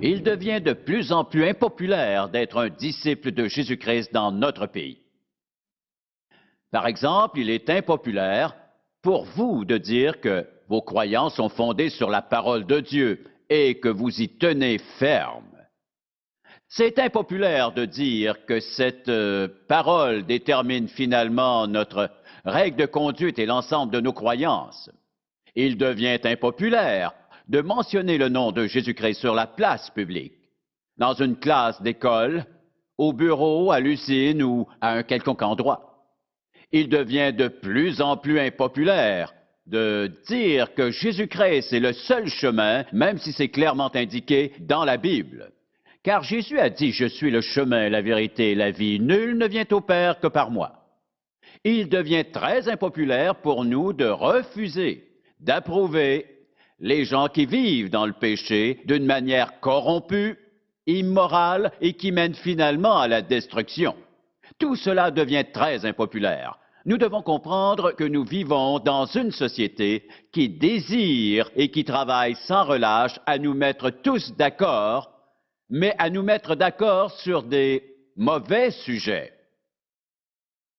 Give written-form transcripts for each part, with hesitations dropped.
Il devient de plus en plus impopulaire d'être un disciple de Jésus-Christ dans notre pays. Par exemple, il est impopulaire pour vous de dire que vos croyances sont fondées sur la parole de Dieu et que vous y tenez ferme. C'est impopulaire de dire que cette parole détermine finalement notre règle de conduite et l'ensemble de nos croyances. Il devient impopulaire de mentionner le nom de Jésus-Christ sur la place publique, dans une classe d'école, au bureau, à l'usine ou à un quelconque endroit. Il devient de plus en plus impopulaire de dire que Jésus-Christ est le seul chemin, même si c'est clairement indiqué dans la Bible. Car Jésus a dit « Je suis le chemin, la vérité et la vie. Nul ne vient au Père que par moi. » Il devient très impopulaire pour nous de refuser, d'approuver les gens qui vivent dans le péché d'une manière corrompue, immorale et qui mène finalement à la destruction. Tout cela devient très impopulaire. Nous devons comprendre que nous vivons dans une société qui désire et qui travaille sans relâche à nous mettre tous d'accord, mais à nous mettre d'accord sur des mauvais sujets.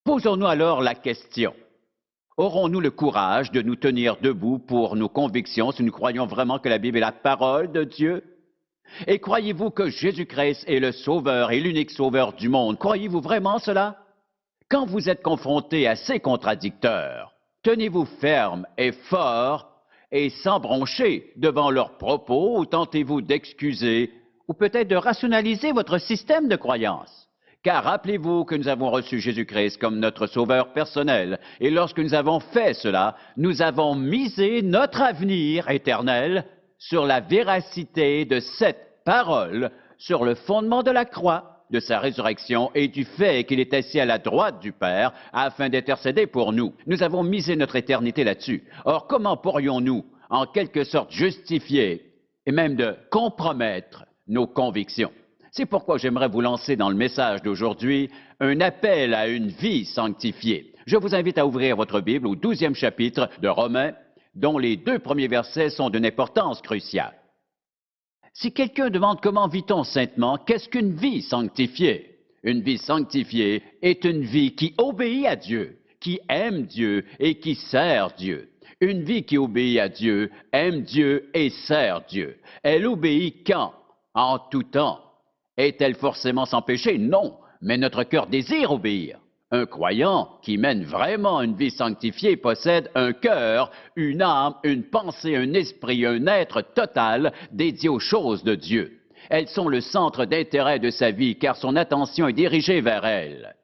Posons-nous alors la question, aurons-nous le courage de nous tenir debout pour nos convictions si nous croyons vraiment que la Bible est la parole de Dieu? Et croyez-vous que Jésus-Christ est le Sauveur et l'unique Sauveur du monde? Croyez-vous vraiment cela? Quand vous êtes confronté à ces contradicteurs, tenez-vous ferme et fort et sans broncher devant leurs propos ou tentez-vous d'excuser ou peut-être de rationaliser votre système de croyance. Car rappelez-vous que nous avons reçu Jésus-Christ comme notre Sauveur personnel, et lorsque nous avons fait cela, nous avons misé notre avenir éternel sur la véracité de cette parole, sur le fondement de la croix, de sa résurrection et du fait qu'il est assis à la droite du Père afin d'intercéder pour nous. Nous avons misé notre éternité là-dessus. Or, comment pourrions-nous, en quelque sorte, justifier et même de compromettre nos convictions? C'est pourquoi j'aimerais vous lancer dans le message d'aujourd'hui un appel à une vie sanctifiée. Je vous invite à ouvrir votre Bible au 12e chapitre de Romains, dont les 2 premiers versets sont d'une importance cruciale. Si quelqu'un demande comment vit-on saintement, qu'est-ce qu'une vie sanctifiée? Une vie sanctifiée est une vie qui obéit à Dieu, qui aime Dieu et qui sert Dieu. Une vie qui obéit à Dieu, aime Dieu et sert Dieu. Elle obéit quand? En tout temps. Est-elle forcément sans péché? Non, mais notre cœur désire obéir. Un croyant qui mène vraiment une vie sanctifiée possède un cœur, une âme, une pensée, un esprit, un être total dédié aux choses de Dieu. Elles sont le centre d'intérêt de sa vie car son attention est dirigée vers elles.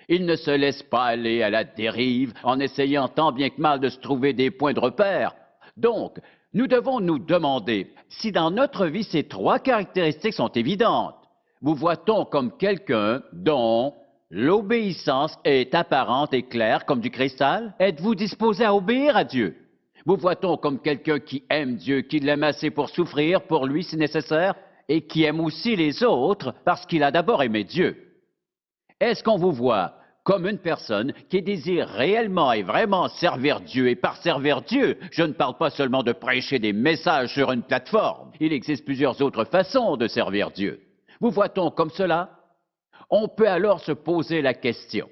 Il ne se laisse pas aller à la dérive en essayant tant bien que mal de se trouver des points de repère. Donc, nous devons nous demander si dans notre vie ces 3 caractéristiques sont évidentes. Vous voit-on comme quelqu'un dont l'obéissance est apparente et claire comme du cristal? Êtes-vous disposé à obéir à Dieu? Vous voit-on comme quelqu'un qui aime Dieu, qui l'aime assez pour souffrir pour lui si nécessaire, et qui aime aussi les autres parce qu'il a d'abord aimé Dieu? Est-ce qu'on vous voit comme une personne qui désire réellement et vraiment servir Dieu? Et par servir Dieu, je ne parle pas seulement de prêcher des messages sur une plateforme. Il existe plusieurs autres façons de servir Dieu. Vous voit-on comme cela? On peut alors se poser la question,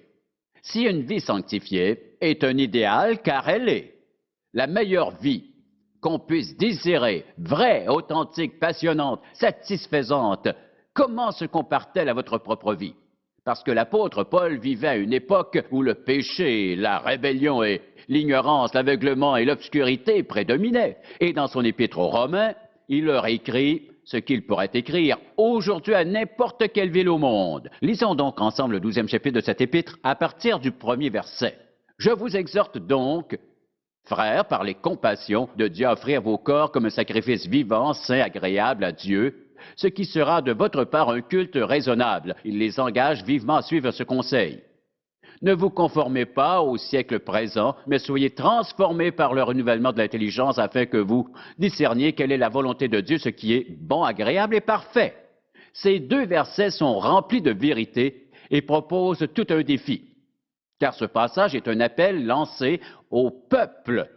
si une vie sanctifiée est un idéal, car elle est la meilleure vie qu'on puisse désirer, vraie, authentique, passionnante, satisfaisante, comment se compare-t-elle à votre propre vie? Parce que l'apôtre Paul vivait à une époque où le péché, la rébellion et l'ignorance, l'aveuglement et l'obscurité prédominaient. Et dans son épître aux Romains, il leur écrit ce qu'il pourrait écrire aujourd'hui à n'importe quelle ville au monde. Lisons donc ensemble le 12e chapitre de cet épître à partir du 1er verset. « Je vous exhorte donc, frères, par les compassions de Dieu, à offrir vos corps comme un sacrifice vivant, saint, agréable à Dieu, ce qui sera de votre part un culte raisonnable. » Il les engage vivement à suivre ce conseil. Ne vous conformez pas au siècle présent, mais soyez transformés par le renouvellement de l'intelligence afin que vous discerniez quelle est la volonté de Dieu, ce qui est bon, agréable et parfait. Ces 2 versets sont remplis de vérité et proposent tout un défi, car ce passage est un appel lancé au peuple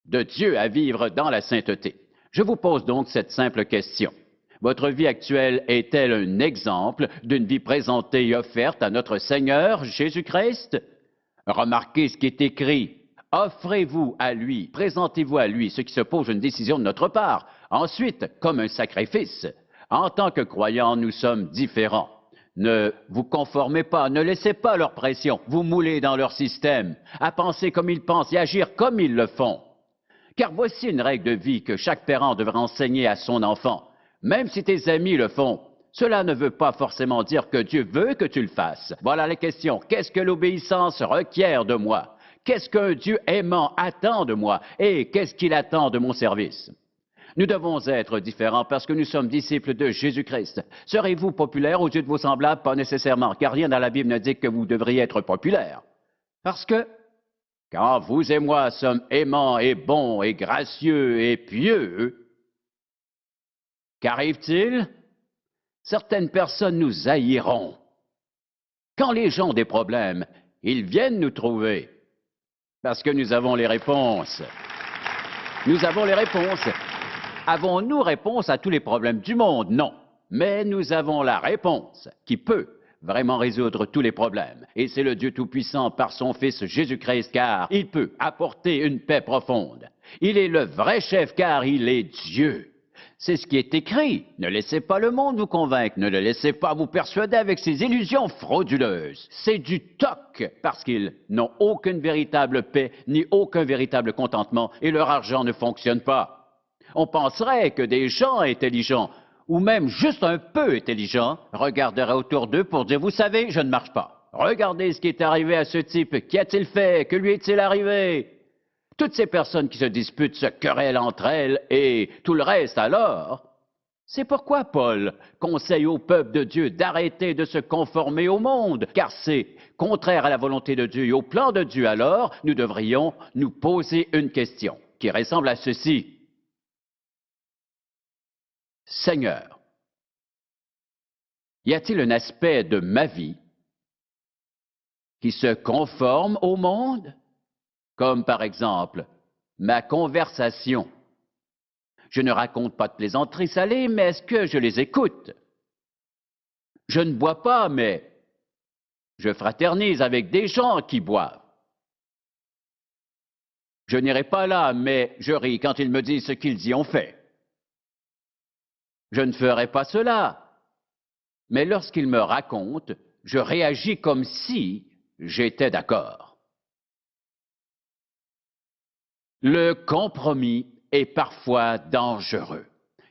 de Dieu à vivre dans la sainteté. Je vous pose donc cette simple question. Votre vie actuelle est-elle un exemple d'une vie présentée et offerte à notre Seigneur Jésus-Christ? Remarquez ce qui est écrit. Offrez-vous à lui, présentez-vous à lui, ce qui suppose une décision de notre part. Ensuite, comme un sacrifice. En tant que croyants, nous sommes différents. Ne vous conformez pas, ne laissez pas leur pression, vous mouler dans leur système, à penser comme ils pensent et agir comme ils le font. Car voici une règle de vie que chaque parent devrait enseigner à son enfant. Même si tes amis le font, cela ne veut pas forcément dire que Dieu veut que tu le fasses. Voilà la question. Qu'est-ce que l'obéissance requiert de moi? Qu'est-ce qu'un Dieu aimant attend de moi? Et qu'est-ce qu'il attend de mon service? Nous devons être différents parce que nous sommes disciples de Jésus-Christ. Serez-vous populaire aux yeux de vos semblables? Pas nécessairement, car rien dans la Bible ne dit que vous devriez être populaire. Parce que quand vous et moi sommes aimants et bons et gracieux et pieux, qu'arrive-t-il? Certaines personnes nous haïront. Quand les gens ont des problèmes, ils viennent nous trouver parce que nous avons les réponses. Nous avons les réponses. Avons-nous réponse à tous les problèmes du monde? Non. Mais nous avons la réponse qui peut vraiment résoudre tous les problèmes. Et c'est le Dieu Tout-Puissant par son Fils Jésus-Christ, car il peut apporter une paix profonde. Il est le vrai chef, car il est Dieu. C'est ce qui est écrit. Ne laissez pas le monde vous convaincre, ne le laissez pas vous persuader avec ses illusions frauduleuses. C'est du toc, parce qu'ils n'ont aucune véritable paix, ni aucun véritable contentement, et leur argent ne fonctionne pas. On penserait que des gens intelligents, ou même juste un peu intelligents, regarderaient autour d'eux pour dire « Vous savez, je ne marche pas. Regardez ce qui est arrivé à ce type. Qu'y a-t-il fait? Que lui est-il arrivé? » Toutes ces personnes qui se disputent, se querellent entre elles et tout le reste alors, c'est pourquoi Paul conseille au peuple de Dieu d'arrêter de se conformer au monde, car c'est contraire à la volonté de Dieu et au plan de Dieu. Alors, nous devrions nous poser une question qui ressemble à ceci. Seigneur, y a-t-il un aspect de ma vie qui se conforme au monde? Comme par exemple, ma conversation. Je ne raconte pas de plaisanteries salées, mais est-ce que je les écoute? Je ne bois pas, mais je fraternise avec des gens qui boivent. Je n'irai pas là, mais je ris quand ils me disent ce qu'ils y ont fait. Je ne ferai pas cela, mais lorsqu'ils me racontent, je réagis comme si j'étais d'accord. Le compromis est parfois dangereux,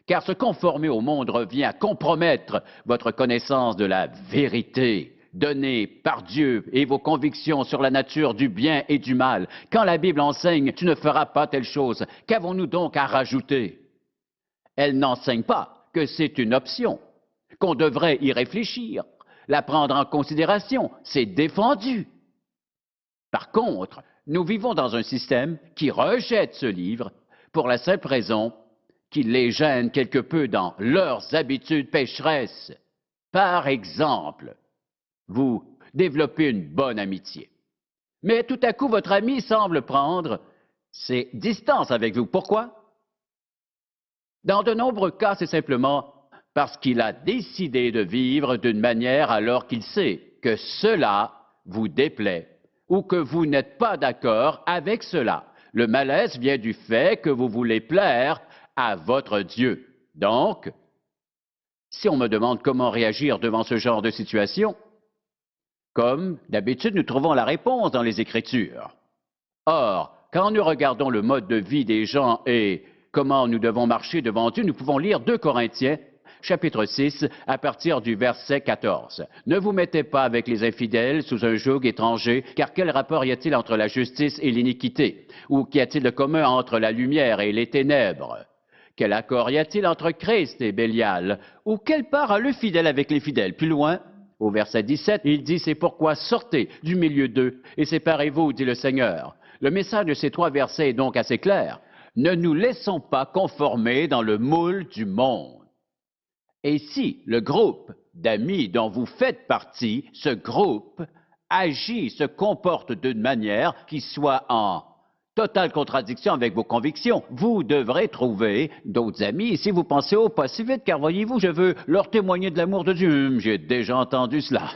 car se conformer au monde revient à compromettre votre connaissance de la vérité donnée par Dieu et vos convictions sur la nature du bien et du mal. Quand la Bible enseigne « Tu ne feras pas telle chose », qu'avons-nous donc à rajouter? Elle n'enseigne pas que c'est une option, qu'on devrait y réfléchir, la prendre en considération, c'est défendu. Par contre, nous vivons dans un système qui rejette ce livre pour la simple raison qu'il les gêne quelque peu dans leurs habitudes pécheresses. Par exemple, vous développez une bonne amitié, mais tout à coup votre ami semble prendre ses distances avec vous. Pourquoi? Dans de nombreux cas, c'est simplement parce qu'il a décidé de vivre d'une manière alors qu'il sait que cela vous déplaît ou que vous n'êtes pas d'accord avec cela. Le malaise vient du fait que vous voulez plaire à votre Dieu. Donc, si on me demande comment réagir devant ce genre de situation, comme d'habitude, nous trouvons la réponse dans les Écritures. Or, quand nous regardons le mode de vie des gens et comment nous devons marcher devant Dieu, nous pouvons lire 2 Corinthiens, chapitre 6, à partir du verset 14. Ne vous mettez pas avec les infidèles sous un joug étranger, car quel rapport y a-t-il entre la justice et l'iniquité? Ou qu'y a-t-il de commun entre la lumière et les ténèbres? Quel accord y a-t-il entre Christ et Bélial? Ou quelle part a le fidèle avec les fidèles? Plus loin, au verset 17, il dit « C'est pourquoi sortez du milieu d'eux et séparez-vous, dit le Seigneur. » Le message de ces 3 versets est donc assez clair. Ne nous laissons pas conformer dans le moule du monde. Et si le groupe d'amis dont vous faites partie, ce groupe agit, se comporte d'une manière qui soit en totale contradiction avec vos convictions. Vous devrez trouver d'autres amis. Et si vous pensez, oh, pas si vite, car voyez-vous, je veux leur témoigner de l'amour de Dieu. J'ai déjà entendu cela.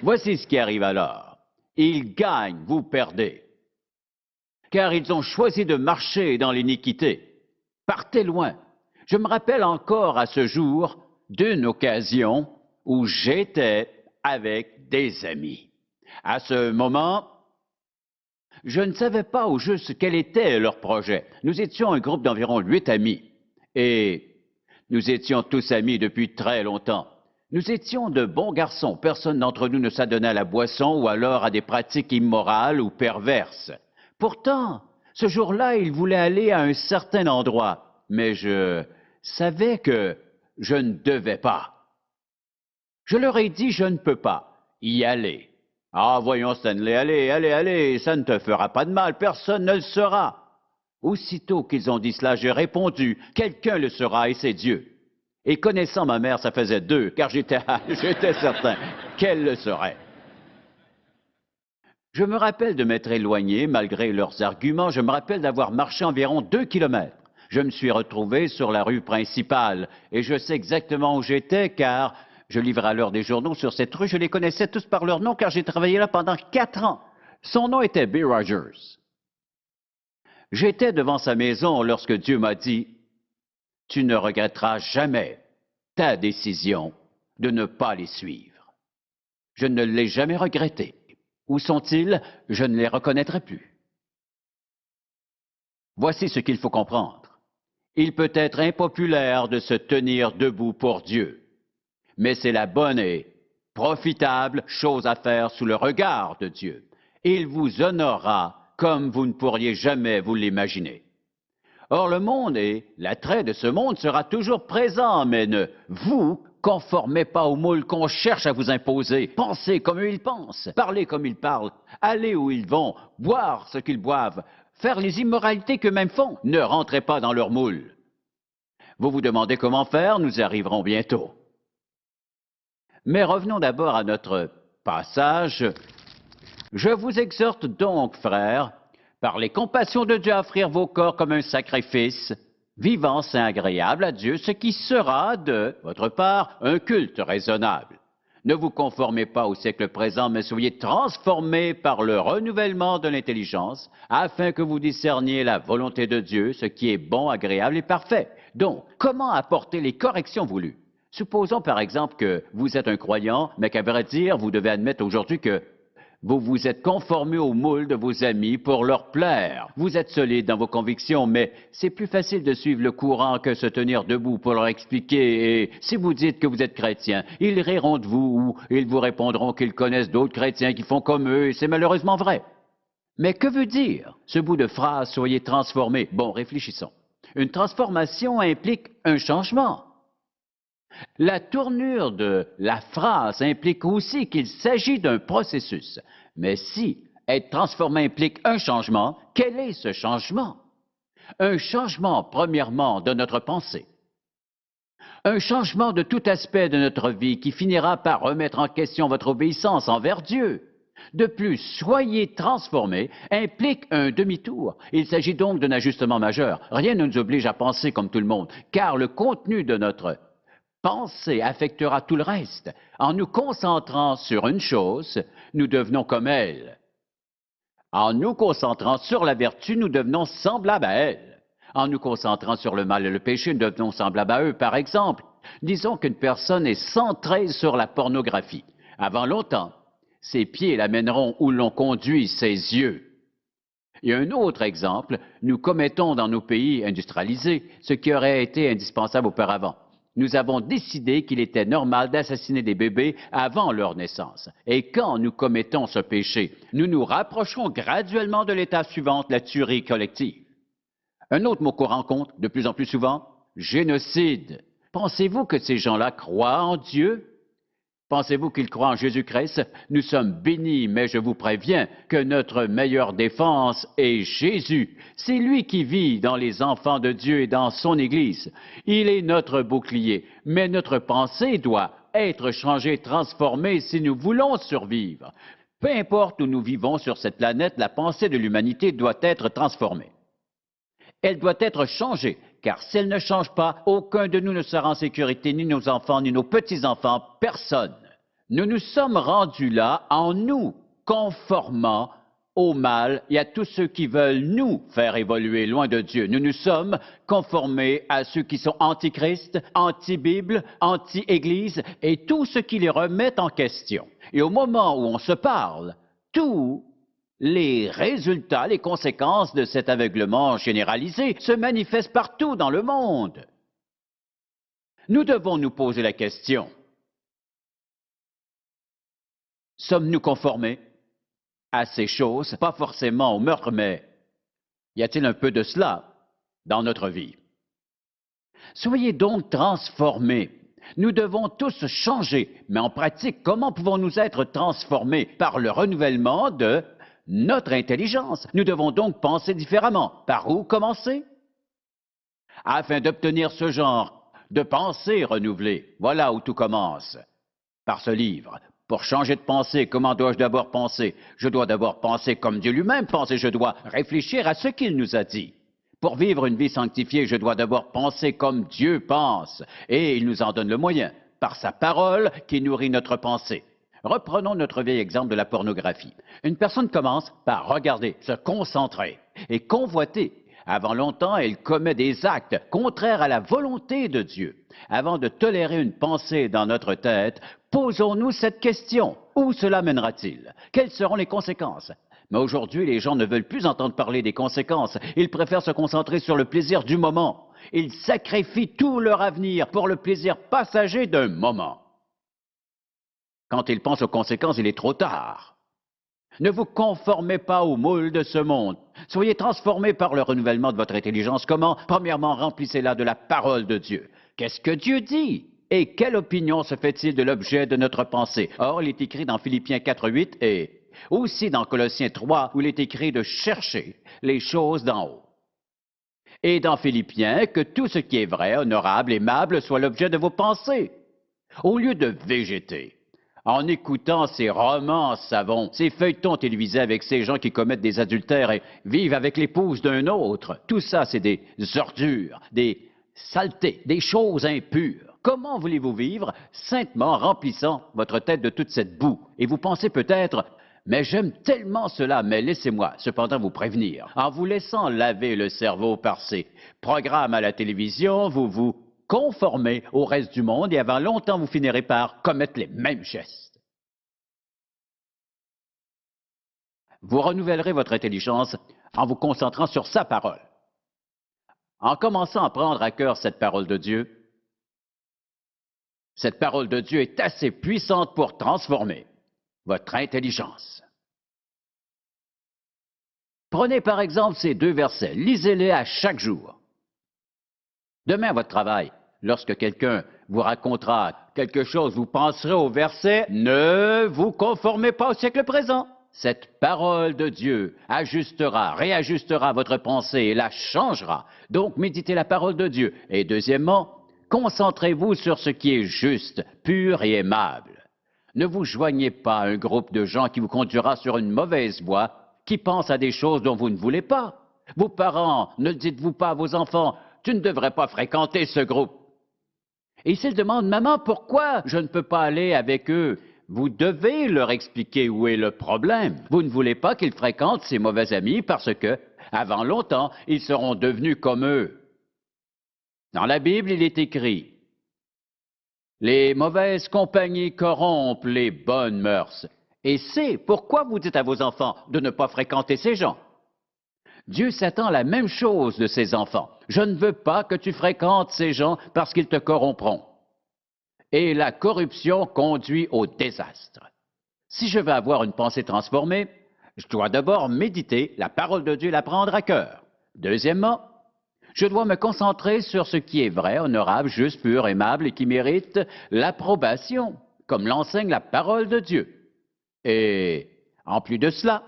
Voici ce qui arrive alors. Ils gagnent, vous perdez. Car ils ont choisi de marcher dans l'iniquité. Partez loin. Je me rappelle encore à ce jour d'une occasion où j'étais avec des amis. À ce moment, je ne savais pas au juste quel était leur projet. Nous étions un groupe d'environ 8 amis et nous étions tous amis depuis très longtemps. Nous étions de bons garçons. Personne d'entre nous ne s'adonnait à la boisson ou alors à des pratiques immorales ou perverses. Pourtant, ce jour-là, ils voulaient aller à un certain endroit, mais je savais que je ne devais pas. Je leur ai dit, je ne peux pas y aller. Ah, voyons, Stanley, allez, ça ne te fera pas de mal, personne ne le saura. Aussitôt qu'ils ont dit cela, j'ai répondu, quelqu'un le saura et c'est Dieu. Et connaissant ma mère, ça faisait 2, car j'étais certain qu'elle le saurait. Je me rappelle de m'être éloigné, malgré leurs arguments, je me rappelle d'avoir marché environ 2 kilomètres. Je me suis retrouvé sur la rue principale, et je sais exactement où j'étais, car je livrais alors des journaux sur cette rue, je les connaissais tous par leur nom, car j'ai travaillé là pendant 4 ans. Son nom était Bill Rogers. J'étais devant sa maison lorsque Dieu m'a dit, « Tu ne regretteras jamais ta décision de ne pas les suivre. » Je ne l'ai jamais regretté. Où sont-ils? Je ne les reconnaîtrai plus. Voici ce qu'il faut comprendre. Il peut être impopulaire de se tenir debout pour Dieu, mais c'est la bonne et profitable chose à faire sous le regard de Dieu. Il vous honorera comme vous ne pourriez jamais vous l'imaginer. Or, le monde et l'attrait de ce monde sera toujours présent, mais ne vous conformez pas au moule qu'on cherche à vous imposer. Pensez comme eux ils pensent, parlez comme ils parlent, allez où ils vont, boire ce qu'ils boivent, faire les immoralités qu'eux-mêmes font. Ne rentrez pas dans leur moule. Vous vous demandez comment faire, nous y arriverons bientôt. Mais revenons d'abord à notre passage. Je vous exhorte donc, frères, par les compassions de Dieu, à offrir vos corps comme un sacrifice, vivant, saint, agréable à Dieu, ce qui sera de votre part un culte raisonnable. Ne vous conformez pas au siècle présent, mais soyez transformés par le renouvellement de l'intelligence, afin que vous discerniez la volonté de Dieu, ce qui est bon, agréable et parfait. Donc, comment apporter les corrections voulues? Supposons par exemple que vous êtes un croyant, mais qu'à vrai dire, vous devez admettre aujourd'hui que vous vous êtes conformé au moule de vos amis pour leur plaire. Vous êtes solide dans vos convictions, mais c'est plus facile de suivre le courant que se tenir debout pour leur expliquer. Et si vous dites que vous êtes chrétien, ils riront de vous ou ils vous répondront qu'ils connaissent d'autres chrétiens qui font comme eux, et c'est malheureusement vrai. Mais que veut dire ce bout de phrase « soyez transformés » ? Bon, réfléchissons. Une transformation implique un changement. La tournure de la phrase implique aussi qu'il s'agit d'un processus. Mais si être transformé implique un changement, quel est ce changement? Un changement, premièrement, de notre pensée. Un changement de tout aspect de notre vie qui finira par remettre en question votre obéissance envers Dieu. De plus, soyez transformés implique un demi-tour. Il s'agit donc d'un ajustement majeur. Rien ne nous oblige à penser comme tout le monde, car le contenu de notre pensée affectera tout le reste. En nous concentrant sur une chose, nous devenons comme elle. En nous concentrant sur la vertu, nous devenons semblables à elle. En nous concentrant sur le mal et le péché, nous devenons semblables à eux. Par exemple, disons qu'une personne est centrée sur la pornographie. Avant longtemps, ses pieds l'amèneront où l'on conduit ses yeux. Et un autre exemple, nous commettons dans nos pays industrialisés ce qui aurait été indispensable auparavant. Nous avons décidé qu'il était normal d'assassiner des bébés avant leur naissance. Et quand nous commettons ce péché, nous nous rapprochons graduellement de l'étape suivante, la tuerie collective. Un autre mot qu'on rencontre de plus en plus souvent, génocide. Pensez-vous que ces gens-là croient en Dieu? Pensez-vous qu'ils croient en Jésus-Christ? Nous sommes bénis, mais je vous préviens que notre meilleure défense est Jésus. C'est lui qui vit dans les enfants de Dieu et dans son Église. Il est notre bouclier, mais notre pensée doit être changée, transformée si nous voulons survivre. Peu importe où nous vivons sur cette planète, la pensée de l'humanité doit être transformée. Elle doit être changée, car si elle ne change pas, aucun de nous ne sera en sécurité, ni nos enfants, ni nos petits-enfants, personne. Nous nous sommes rendus là en nous conformant au mal et à tous ceux qui veulent nous faire évoluer loin de Dieu. Nous nous sommes conformés à ceux qui sont anti-Christ, anti-Bible, anti-Église et tout ce qui les remet en question. Et au moment où on se parle, tous les résultats, les conséquences de cet aveuglement généralisé se manifestent partout dans le monde. Nous devons nous poser la question, sommes-nous conformés à ces choses, pas forcément au meurtre, mais y a-t-il un peu de cela dans notre vie? Soyez donc transformés. Nous devons tous changer, mais en pratique, comment pouvons-nous être transformés? Par le renouvellement de notre intelligence. Nous devons donc penser différemment. Par où commencer? Afin d'obtenir ce genre de pensée renouvelée, voilà où tout commence. Par ce livre. Pour changer de pensée, comment dois-je d'abord penser? Je dois d'abord penser comme Dieu lui-même pense et je dois réfléchir à ce qu'il nous a dit. Pour vivre une vie sanctifiée, je dois d'abord penser comme Dieu pense et il nous en donne le moyen, par sa parole qui nourrit notre pensée. Reprenons notre vieil exemple de la pornographie. Une personne commence par regarder, se concentrer et convoiter. Avant longtemps, elle commet des actes contraires à la volonté de Dieu. Avant de tolérer une pensée dans notre tête, posons-nous cette question. Où cela mènera-t-il? Quelles seront les conséquences? Mais aujourd'hui, les gens ne veulent plus entendre parler des conséquences. Ils préfèrent se concentrer sur le plaisir du moment. Ils sacrifient tout leur avenir pour le plaisir passager d'un moment. Quand ils pensent aux conséquences, il est trop tard. Ne vous conformez pas au moule de ce monde. Soyez transformés par le renouvellement de votre intelligence. Comment? Premièrement, remplissez-la de la parole de Dieu. Qu'est-ce que Dieu dit? Et quelle opinion se fait-il de l'objet de notre pensée? Or, il est écrit dans Philippiens 4:8 et aussi dans Colossiens 3, où il est écrit de chercher les choses d'en haut. Et dans Philippiens, que tout ce qui est vrai, honorable, aimable soit l'objet de vos pensées. Au lieu de végéter, en écoutant ces romans savons, ces feuilletons télévisés avec ces gens qui commettent des adultères et vivent avec l'épouse d'un autre, tout ça, c'est des ordures, des saletés, des choses impures. Comment voulez-vous vivre saintement remplissant votre tête de toute cette boue? Et vous pensez peut-être, mais j'aime tellement cela, mais laissez-moi cependant vous prévenir. En vous laissant laver le cerveau par ces programmes à la télévision, vous vous conformez au reste du monde et avant longtemps, vous finirez par commettre les mêmes gestes. Vous renouvellerez votre intelligence en vous concentrant sur sa parole. En commençant à prendre à cœur cette parole de Dieu, cette parole de Dieu est assez puissante pour transformer votre intelligence. Prenez par exemple ces 2 versets, lisez-les à chaque jour. Demain à votre travail, lorsque quelqu'un vous racontera quelque chose, vous penserez au verset « Ne vous conformez pas au siècle présent ». Cette parole de Dieu ajustera, réajustera votre pensée et la changera. Donc, méditez la parole de Dieu. Et deuxièmement, concentrez-vous sur ce qui est juste, pur et aimable. Ne vous joignez pas à un groupe de gens qui vous conduira sur une mauvaise voie, qui pensent à des choses dont vous ne voulez pas. Vos parents, ne le dites-vous pas à vos enfants, tu ne devrais pas fréquenter ce groupe. Et s'ils demandent, maman, pourquoi je ne peux pas aller avec eux? Vous devez leur expliquer où est le problème. Vous ne voulez pas qu'ils fréquentent ces mauvais amis parce que, avant longtemps, ils seront devenus comme eux. Dans la Bible, il est écrit, les mauvaises compagnies corrompent les bonnes mœurs. Et c'est pourquoi vous dites à vos enfants de ne pas fréquenter ces gens. Dieu s'attend la même chose de ses enfants. Je ne veux pas que tu fréquentes ces gens parce qu'ils te corrompront. Et la corruption conduit au désastre. Si je veux avoir une pensée transformée, je dois d'abord méditer la parole de Dieu et la prendre à cœur. Deuxièmement, je dois me concentrer sur ce qui est vrai, honorable, juste, pur, aimable et qui mérite l'approbation, comme l'enseigne la parole de Dieu. Et en plus de cela,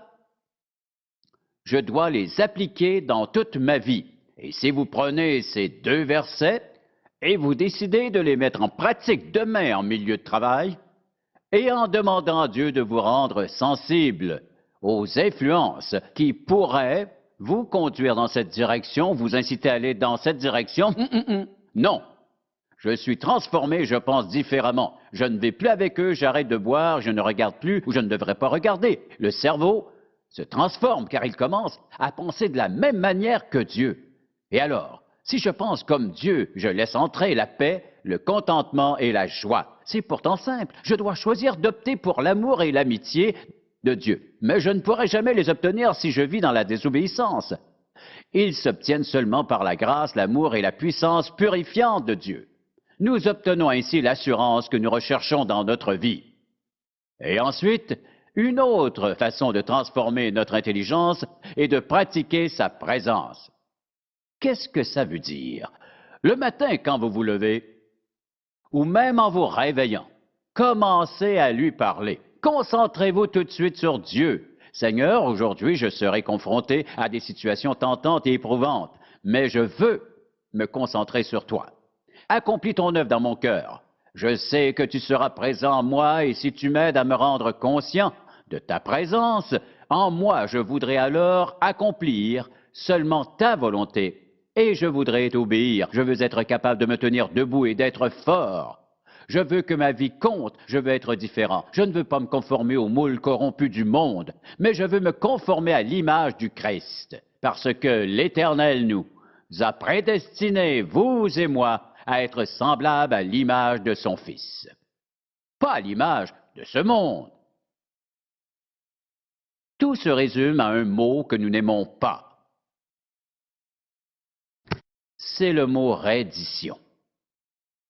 je dois les appliquer dans toute ma vie. Et si vous prenez ces 2 versets et vous décidez de les mettre en pratique demain en milieu de travail, et en demandant à Dieu de vous rendre sensible aux influences qui pourraient vous conduire dans cette direction, vous inciter à aller dans cette direction. Non. Je suis transformé, je pense différemment. Je ne vais plus avec eux, j'arrête de boire, je ne regarde plus ou je ne devrais pas regarder. Le cerveau se transforme car il commence à penser de la même manière que Dieu. Et alors, si je pense comme Dieu, je laisse entrer la paix, le contentement et la joie. C'est pourtant simple. Je dois choisir d'opter pour l'amour et l'amitié de Dieu. Mais je ne pourrai jamais les obtenir si je vis dans la désobéissance. Ils s'obtiennent seulement par la grâce, l'amour et la puissance purifiante de Dieu. Nous obtenons ainsi l'assurance que nous recherchons dans notre vie. Et ensuite, une autre façon de transformer notre intelligence est de pratiquer sa présence. Qu'est-ce que ça veut dire? Le matin, quand vous vous levez, ou même en vous réveillant, commencez à lui parler. Concentrez-vous tout de suite sur Dieu. Seigneur, aujourd'hui, je serai confronté à des situations tentantes et éprouvantes, mais je veux me concentrer sur toi. Accomplis ton œuvre dans mon cœur. Je sais que tu seras présent en moi et si tu m'aides à me rendre conscient de ta présence, en moi je voudrais alors accomplir seulement ta volonté et je voudrais t'obéir. Je veux être capable de me tenir debout et d'être fort. Je veux que ma vie compte, je veux être différent. Je ne veux pas me conformer au moule corrompu du monde, mais je veux me conformer à l'image du Christ, parce que l'Éternel nous a prédestinés, vous et moi, à être semblables à l'image de son Fils. Pas à l'image de ce monde. Tout se résume à un mot que nous n'aimons pas. C'est le mot reddition.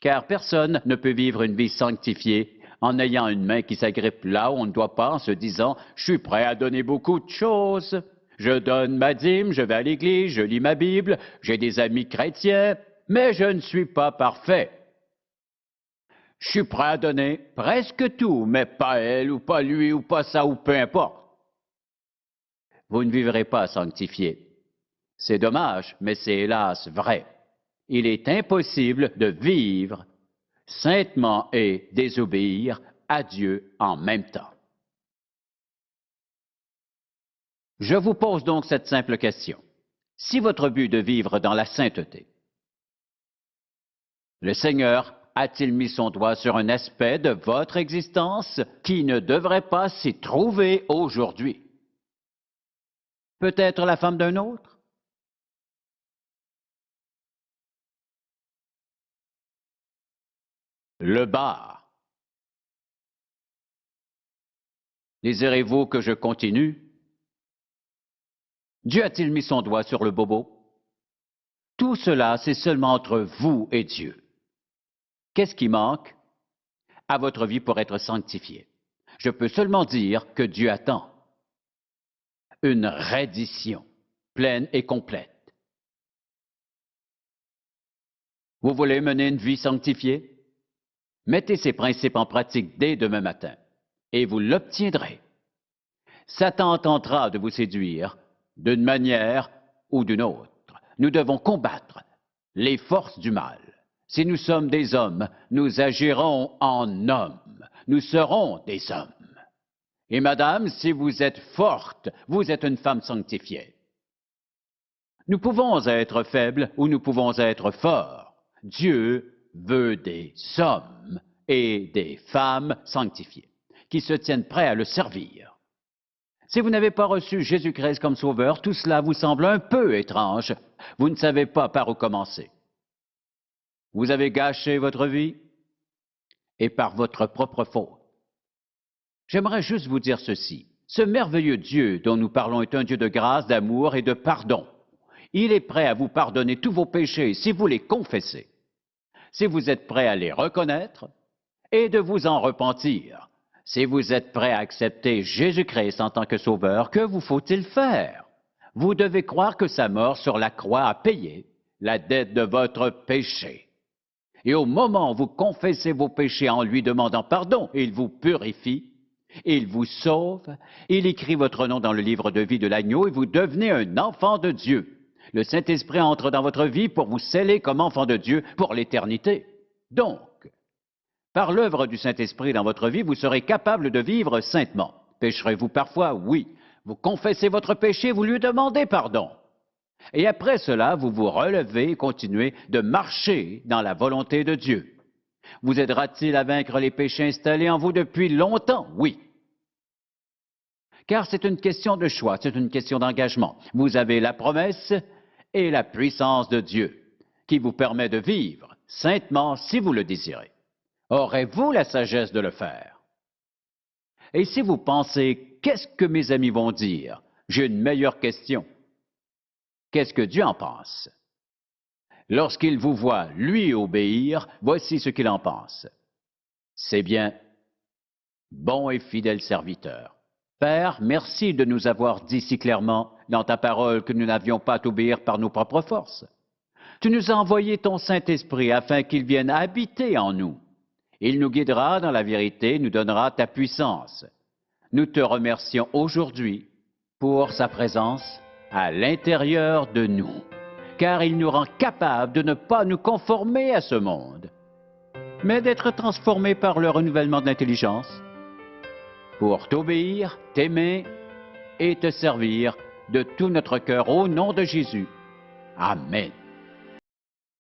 Car personne ne peut vivre une vie sanctifiée en ayant une main qui s'agrippe là où on ne doit pas, en se disant « Je suis prêt à donner beaucoup de choses. Je donne ma dîme, je vais à l'église, je lis ma Bible, j'ai des amis chrétiens, mais je ne suis pas parfait. Je suis prêt à donner presque tout, mais pas elle, ou pas lui, ou pas ça, ou peu importe. » Vous ne vivrez pas sanctifié. C'est dommage, mais c'est hélas vrai. Il est impossible de vivre saintement et désobéir à Dieu en même temps. Je vous pose donc cette simple question. Si votre but est de vivre dans la sainteté, le Seigneur a-t-il mis son doigt sur un aspect de votre existence qui ne devrait pas s'y trouver aujourd'hui? Peut-être la femme d'un autre? Le bar. Désirez-vous que je continue? Dieu a-t-il mis son doigt sur le bobo? Tout cela, c'est seulement entre vous et Dieu. Qu'est-ce qui manque à votre vie pour être sanctifié? Je peux seulement dire que Dieu attend une reddition pleine et complète. Vous voulez mener une vie sanctifiée? Mettez ces principes en pratique dès demain matin et vous l'obtiendrez. Satan tentera de vous séduire d'une manière ou d'une autre. Nous devons combattre les forces du mal. Si nous sommes des hommes, nous agirons en hommes. Nous serons des hommes. Et madame, si vous êtes forte, vous êtes une femme sanctifiée. Nous pouvons être faibles ou nous pouvons être forts. Dieu veut des hommes et des femmes sanctifiées, qui se tiennent prêts à le servir. Si vous n'avez pas reçu Jésus-Christ comme sauveur, tout cela vous semble un peu étrange. Vous ne savez pas par où commencer. Vous avez gâché votre vie et par votre propre faute. J'aimerais juste vous dire ceci. Ce merveilleux Dieu dont nous parlons est un Dieu de grâce, d'amour et de pardon. Il est prêt à vous pardonner tous vos péchés si vous les confessez, si vous êtes prêt à les reconnaître et de vous en repentir. Si vous êtes prêt à accepter Jésus-Christ en tant que sauveur, que vous faut-il faire? Vous devez croire que sa mort sur la croix a payé la dette de votre péché. Et au moment où vous confessez vos péchés en lui demandant pardon, il vous purifie, il vous sauve, il écrit votre nom dans le livre de vie de l'agneau et vous devenez un enfant de Dieu. Le Saint-Esprit entre dans votre vie pour vous sceller comme enfant de Dieu pour l'éternité. Donc, Par l'œuvre du Saint-Esprit dans votre vie, vous serez capable de vivre saintement. Pécherez-vous parfois? Oui. Vous confessez votre péché, vous lui demandez pardon. Et après cela, vous vous relevez et continuez de marcher dans la volonté de Dieu. Vous aidera-t-il à vaincre les péchés installés en vous depuis longtemps? Oui. Car c'est une question de choix, c'est une question d'engagement. Vous avez la promesse et la puissance de Dieu qui vous permet de vivre saintement si vous le désirez. Aurez-vous la sagesse de le faire? Et si vous pensez, qu'est-ce que mes amis vont dire? J'ai une meilleure question. Qu'est-ce que Dieu en pense? Lorsqu'il vous voit, lui, obéir, voici ce qu'il en pense. C'est bien, bon et fidèle serviteur. Père, merci de nous avoir dit si clairement dans ta parole que nous n'avions pas à t'obéir par nos propres forces. Tu nous as envoyé ton Saint-Esprit afin qu'il vienne habiter en nous. Il nous guidera dans la vérité, nous donnera ta puissance. Nous te remercions aujourd'hui pour sa présence à l'intérieur de nous, car il nous rend capables de ne pas nous conformer à ce monde, mais d'être transformés par le renouvellement de l'intelligence pour t'obéir, t'aimer et te servir de tout notre cœur au nom de Jésus. Amen.